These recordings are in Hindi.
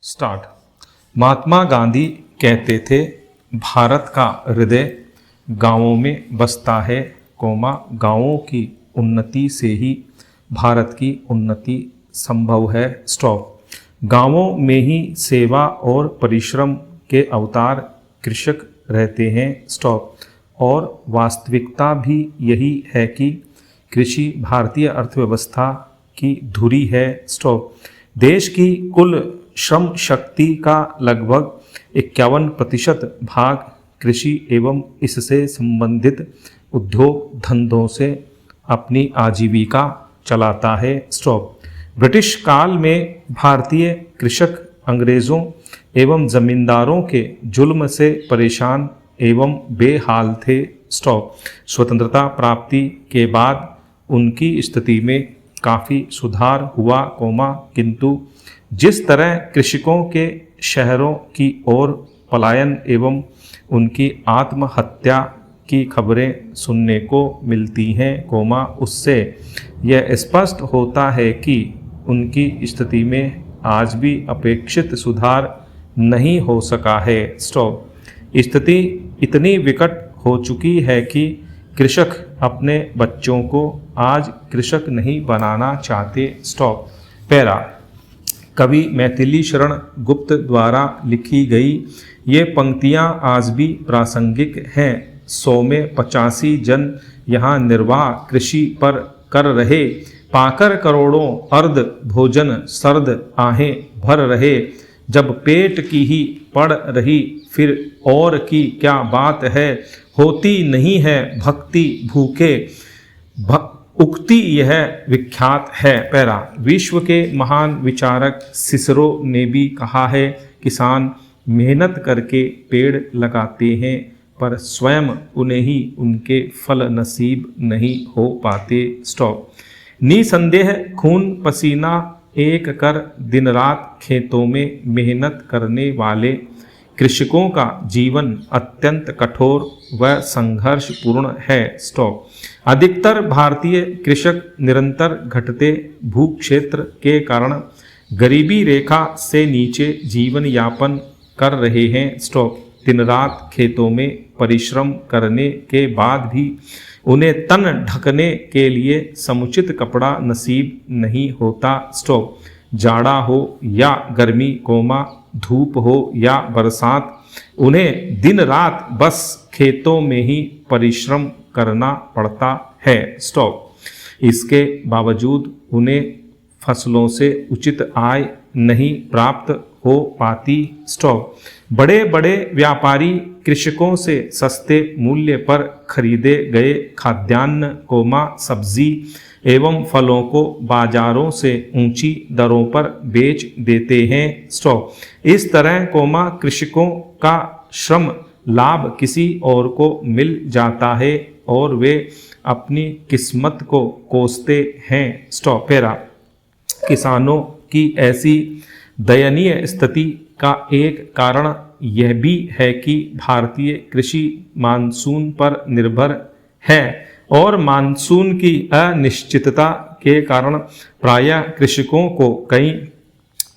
स्टार्ट। महात्मा गांधी कहते थे, भारत का हृदय गांवों में बसता है, गांवों की उन्नति से ही भारत की उन्नति संभव है। स्टॉप। गांवों में ही सेवा और परिश्रम के अवतार कृषक रहते हैं। स्टॉप। और वास्तविकता भी यही है कि कृषि भारतीय अर्थव्यवस्था की धुरी है। स्टॉप। देश की कुल श्रम शक्ति का लगभग 51% भाग कृषि एवं इससे संबंधित उद्योग धंधों से अपनी आजीविका चलाता है। स्टॉप। ब्रिटिश काल में भारतीय कृषक अंग्रेजों एवं जमींदारों के जुल्म से परेशान एवं बेहाल थे। स्टॉप। स्वतंत्रता प्राप्ति के बाद उनकी स्थिति में काफ़ी सुधार हुआ, किंतु जिस तरह कृषकों के शहरों की ओर पलायन एवं उनकी आत्महत्या की खबरें सुनने को मिलती हैं, उससे यह स्पष्ट होता है कि उनकी स्थिति में आज भी अपेक्षित सुधार नहीं हो सका है। स्टॉप। स्थिति इतनी विकट हो चुकी है कि कृषक अपने बच्चों को आज कृषक नहीं बनाना चाहते। स्टॉप। पैरा। कवि मैथिली शरण गुप्त द्वारा लिखी गई ये पंक्तियाँ आज भी प्रासंगिक हैं। 100 में 85 जन यहाँ निर्वाह कृषि पर कर रहे, पाकर करोड़ों अर्ध भोजन सर्द आहें भर रहे। जब पेट की ही पड़ रही फिर और की क्या बात है, होती नहीं है भक्ति भूखे उक्ति यह विख्यात है। पैरा। विश्व के महान विचारक सिसरो ने भी कहा है, किसान मेहनत करके पेड़ लगाते हैं पर स्वयं उन्हें ही उनके फल नसीब नहीं हो पाते। स्टॉप। निसंदेह खून पसीना एक कर दिन रात खेतों में मेहनत करने वाले कृषकों का जीवन अत्यंत कठोर व संघर्षपूर्ण है। स्टॉप। अधिकतर भारतीय कृषक निरंतर घटते भूक्षेत्र के कारण गरीबी रेखा से नीचे जीवन यापन कर रहे हैं। स्टॉप। दिन रात खेतों में परिश्रम करने के बाद भी उन्हें तन ढकने के लिए समुचित कपड़ा नसीब नहीं होता। स्टॉप। जाड़ा हो या गर्मी, धूप हो या बरसात, उन्हें दिन रात बस खेतों में ही परिश्रम करना पड़ता है। स्टॉप। इसके बावजूद उन्हें फसलों से उचित आय नहीं प्राप्त हो पाती। स्टॉप। बड़े बड़े व्यापारी कृषकों से सस्ते मूल्य पर खरीदे गए खाद्यान्न, सब्जी एवं फलों को बाजारों से ऊंची दरों पर बेच देते हैं। स्टॉप। इस तरह कृषकों का श्रम लाभ किसी और को मिल जाता है और वे अपनी किस्मत को कोसते हैं। स्टॉप। पैरा। किसानों की ऐसी दयनीय स्थिति का एक कारण यह भी है कि भारतीय कृषि मानसून पर निर्भर है और मानसून की अनिश्चितता के कारण प्रायः कृषकों को कई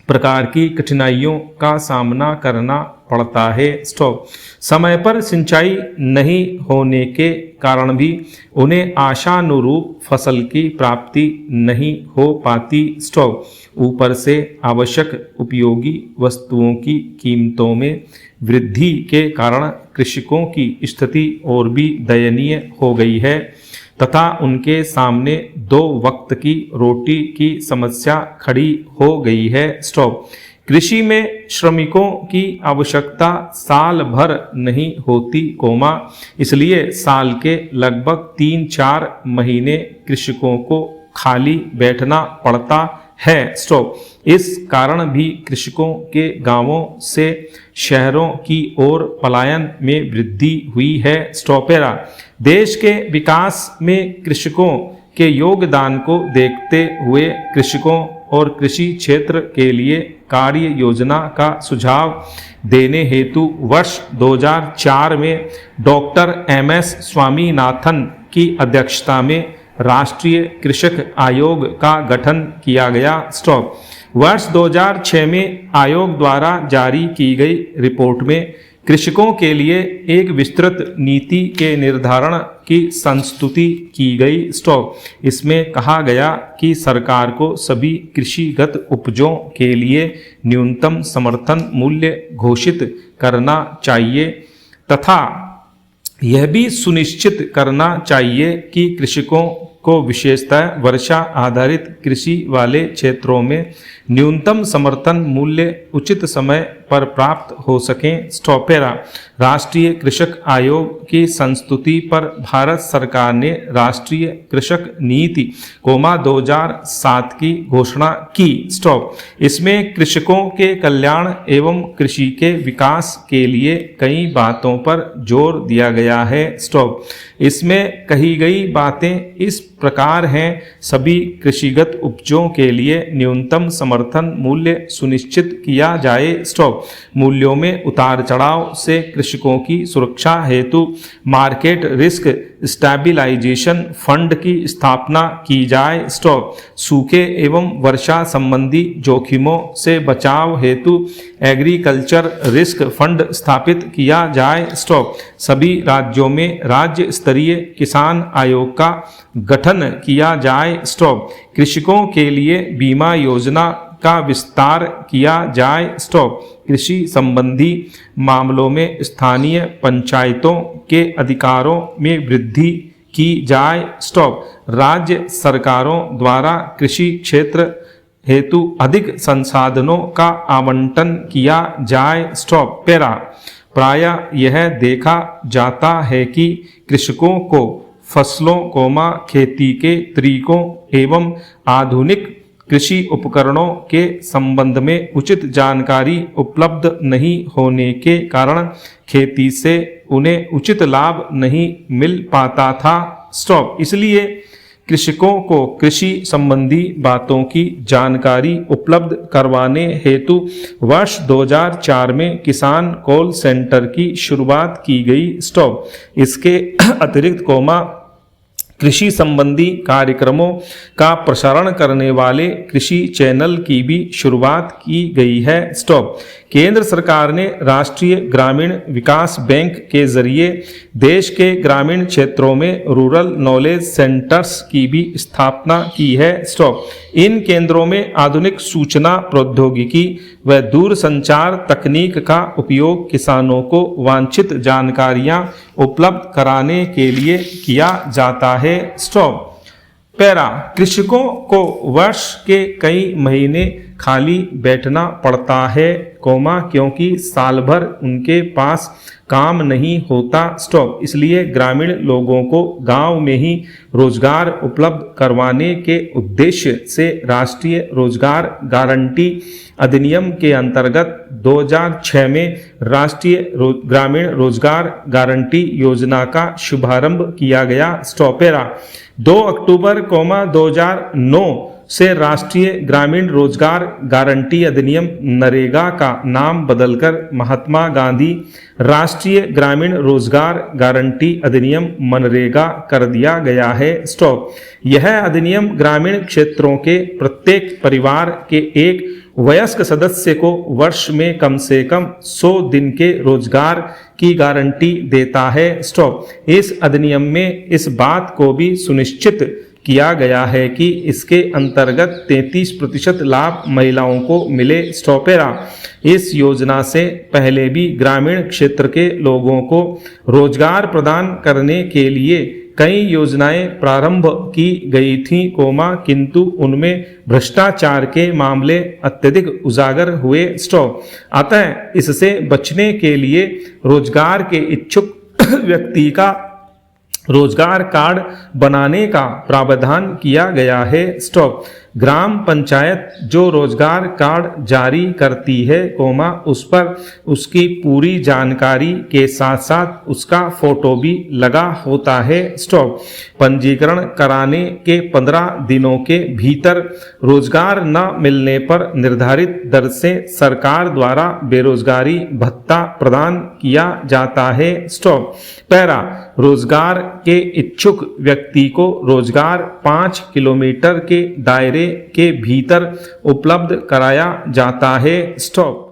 प्रकार की कठिनाइयों का सामना करना पड़ता है। स्टॉप। समय पर सिंचाई नहीं होने के कारण भी उन्हें आशानुरूप फसल की प्राप्ति नहीं हो पाती। स्टॉप। ऊपर से आवश्यक उपयोगी वस्तुओं की कीमतों में वृद्धि के कारण कृषकों की स्थिति और भी दयनीय हो गई है तथा उनके सामने 2 वक्त की रोटी की समस्या खड़ी हो गई है। स्टॉप। कृषि में श्रमिकों की आवश्यकता साल भर नहीं होती, इसलिए साल के लगभग 3-4 महीने कृषकों को खाली बैठना पड़ता है। स्टॉप। इस कारण भी कृषकों के गांवों से शहरों की ओर पलायन में वृद्धि हुई है। स्टॉपेरा। देश के विकास में कृषकों के योगदान को देखते हुए कृषकों और कृषि क्षेत्र के लिए कार्य योजना का सुझाव देने हेतु वर्ष 2004 में डॉक्टर MS स्वामीनाथन की अध्यक्षता में राष्ट्रीय कृषक आयोग का गठन किया गया। स्टॉप। वर्ष 2006 में आयोग द्वारा जारी की गई रिपोर्ट में कृषकों के लिए एक विस्तृत नीति के निर्धारण की संस्तुति की गई। स्टॉप। इसमें कहा गया कि सरकार को सभी कृषिगत उपजों के लिए न्यूनतम समर्थन मूल्य घोषित करना चाहिए तथा यह भी सुनिश्चित करना चाहिए कि कृषकों को विशेषतः वर्षा आधारित कृषि वाले क्षेत्रों में न्यूनतम समर्थन मूल्य उचित समय पर प्राप्त हो सकें। स्टॉपेरा। राष्ट्रीय कृषक आयोग की संस्तुति पर भारत सरकार ने राष्ट्रीय कृषक नीति 2007 की घोषणा की। स्टॉप। इसमें कृषकों के कल्याण एवं कृषि के विकास के लिए कई बातों पर जोर दिया गया है। स्टॉप। इसमें कही गई बातें इस प्रकार हैं। सभी कृषिगत उपजों के लिए न्यूनतम समर्थन मूल्य सुनिश्चित किया जाए। स्टॉप। मूल्यों में उतार चढ़ाव से कृषकों की सुरक्षा हेतु मार्केट रिस्क स्टेबलाइजेशन फंड की स्थापना की जाए। स्टॉप। सूखे एवं वर्षा संबंधी जोखिमों से बचाव हेतु एग्रीकल्चर रिस्क फंड स्थापित किया जाए। स्टॉप। सभी राज्यों में राज्य स्तरीय किसान आयोग का गठन किया जाए। स्टॉप। कृषकों के लिए बीमा योजना का विस्तार किया जाए। स्टॉप। कृषि संबंधी मामलों में स्थानीय पंचायतों के अधिकारों में वृद्धि की जाए। स्टॉप। राज्य सरकारों द्वारा कृषि क्षेत्र हेतु अधिक संसाधनों का आवंटन किया जाए। स्टॉप। पैरा। प्रायः यह देखा जाता है कि कृषकों को फसलों खेती के तरीकों एवं आधुनिक कृषि उपकरणों के संबंध में उचित जानकारी उपलब्ध नहीं होने के कारण खेती से उन्हें उचित लाभ नहीं मिल पाता था। स्टॉप। इसलिए कृषकों को कृषि संबंधी बातों की जानकारी उपलब्ध करवाने हेतु वर्ष 2004 में किसान कॉल सेंटर की शुरुआत की गई। स्टॉप। इसके अतिरिक्त कृषि संबंधी कार्यक्रमों का प्रसारण करने वाले कृषि चैनल की भी शुरुआत की गई है। स्टॉप। केंद्र सरकार ने राष्ट्रीय ग्रामीण विकास बैंक के जरिए देश के ग्रामीण क्षेत्रों में रूरल नॉलेज सेंटर्स की भी स्थापना की है। स्टॉप। इन केंद्रों में आधुनिक सूचना प्रौद्योगिकी व दूरसंचार तकनीक का उपयोग किसानों को वांछित जानकारियां उपलब्ध कराने के लिए किया जाता है। स्टॉप। पैरा। कृषकों को वर्ष के कई महीने खाली बैठना पड़ता है क्योंकि साल भर उनके पास काम नहीं होता। स्टॉप। इसलिए ग्रामीण लोगों को गांव में ही रोजगार उपलब्ध करवाने के उद्देश्य से राष्ट्रीय रोजगार गारंटी अधिनियम के अंतर्गत 2006 में राष्ट्रीय ग्रामीण रोजगार गारंटी योजना का शुभारंभ किया गया। स्टॉपेरा। 2 अक्टूबर 2009 से राष्ट्रीय ग्रामीण रोजगार गारंटी अधिनियम नरेगा का नाम बदलकर महात्मा गांधी राष्ट्रीय ग्रामीण रोजगार गारंटी अधिनियम मनरेगा कर दिया गया है। स्टॉप। यह अधिनियम ग्रामीण क्षेत्रों के प्रत्येक परिवार के एक वयस्क सदस्य को वर्ष में कम से कम 100 दिन के रोजगार की गारंटी देता है। स्टॉप। इस अधिनियम में इस बात को भी सुनिश्चित किया गया है कि इसके अंतर्गत 33% लाभ महिलाओं को मिले। स्टॉपेरा। इस योजना से पहले भी ग्रामीण क्षेत्र के लोगों को रोजगार प्रदान करने के लिए कई योजनाएं प्रारंभ की गई थीं किंतु उनमें भ्रष्टाचार के मामले अत्यधिक उजागर हुए। स्टॉप। अतः इससे बचने के लिए रोजगार के इच्छुक व्यक्ति का रोजगार कार्ड बनाने का प्रावधान किया गया है। स्टॉप। ग्राम पंचायत जो रोजगार कार्ड जारी करती है उस पर उसकी पूरी जानकारी के साथ साथ उसका फोटो भी लगा होता है। स्टॉप। पंजीकरण कराने के 15 दिनों के भीतर रोजगार न मिलने पर निर्धारित दर से सरकार द्वारा बेरोजगारी भत्ता प्रदान किया जाता है। स्टॉप। पैरा। रोजगार के इच्छुक व्यक्ति को रोजगार 5 किलोमीटर के दायरे दायरे के भीतर उपलब्ध कराया जाता है। स्टॉप।